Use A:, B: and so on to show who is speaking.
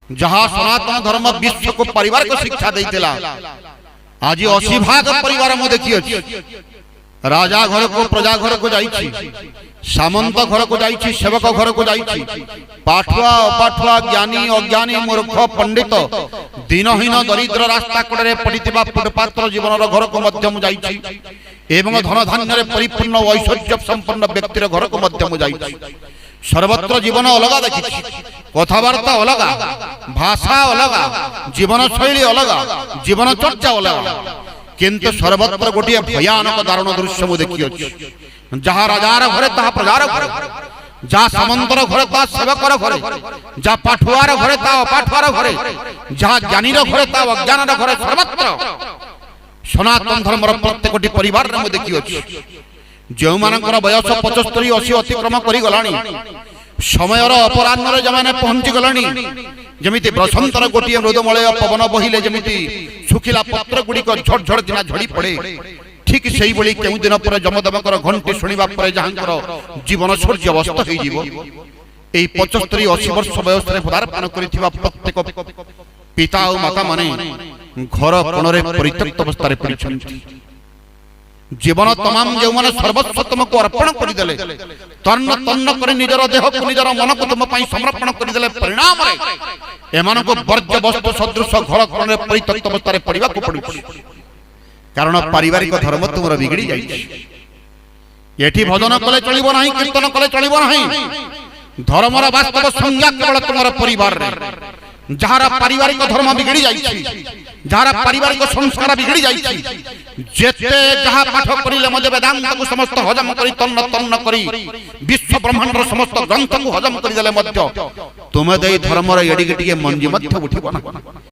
A: जहाँ सनातन धर्म विश्व को परिवार को शिक्षा देइतेला आज 80 भाग परिवार में देखिए राजा घर को प्रजा घर को जाइछि, सामंत घर को जाइछि, सेवक घर को जाइछि, पाठुआ अपाठुआ ज्ञानी अज्ञानी मूर्ख पंडित दीनहीन दरिद्र रास्ता कड़े पड़िथिबा फुटपात्र जीवन घर को मध्यम जाइछि एवं धन धान्य रे परिपूर्ण ऐश्वर्य संपन्न व्यक्तिर घर को मध्यम जाइछि। सर्वत्र जीवन अलग देखिछि, कथबार्ता अलग, भाषा अलग, जीवन शैली अलग, जीवन चर्चा अलग, किंतु सर्वत्र गोटे भयानक दारुण दृश्य मु देखिए। जहाँ राजार घरे ता प्रजार घरे, जहाँ सामंतर घरे ता सेवकर घरे, जहाँ पाठुआर घरे ता अपाठुआर घरे, जहाँ ज्ञानीर घरे ता अज्ञानर घरे, सर्वत्र सनातन धर्मर प्रत्येकटी परिवार में देखिए। जो मानकर बयस 75-80 अतिक्रम करी गलानी, समयर अपराह्न जमाने पहुंची गलानी, जमिति बसंतर गोटे मृदुमलय पवन बहिले जमिति सुखिला पत्र गुड़िक झड़ दिना झड़ी पड़े, ठीक से भाई केउ दिन पर जमदमकर घंटी शुणा पर जहां जीवन सूर्यवस्त हो 75-80 वर्ष बयस पदार्पण कर प्रत्येक पिता और माता माने घर कोणरे परित्यक्त अवस्था पड़ी जीवन तमाम जो माने सर्वस्व तुमको अर्पण करदेले, तन्न तन्न कर निजर देह को निजर मन को तुम पई समर्पण करदेले, परिणाम रे एमान को वर्ज्य वस्तु सदृश घर कोणरे परित्यक्त अवस्था पड़िबा को पड़ु, कारण पारिवारिक धर्म तुमर बिगड़ी जाई। एठी भजन कले चलिबो नाही, कीर्तन कले चलिबो नाही, धर्मर वास्तव संज्ञा केवल तुमर परिवार रे। जहारा पारिवारिक धर्म बिगड़ी जाइछि, जहारा पारिवारिक संस्कार बिगड़ी जाइछि, जेते जहा पाठ करिले मजे वेदांत को समस्त हजम करी तन्न तन्न करी विश्व ब्रह्मांड समस्त ग्रंथ को हजम करी देले मध्य तुमे देई धर्मर एडिके टिके मंजी मध्य उठिबो ना।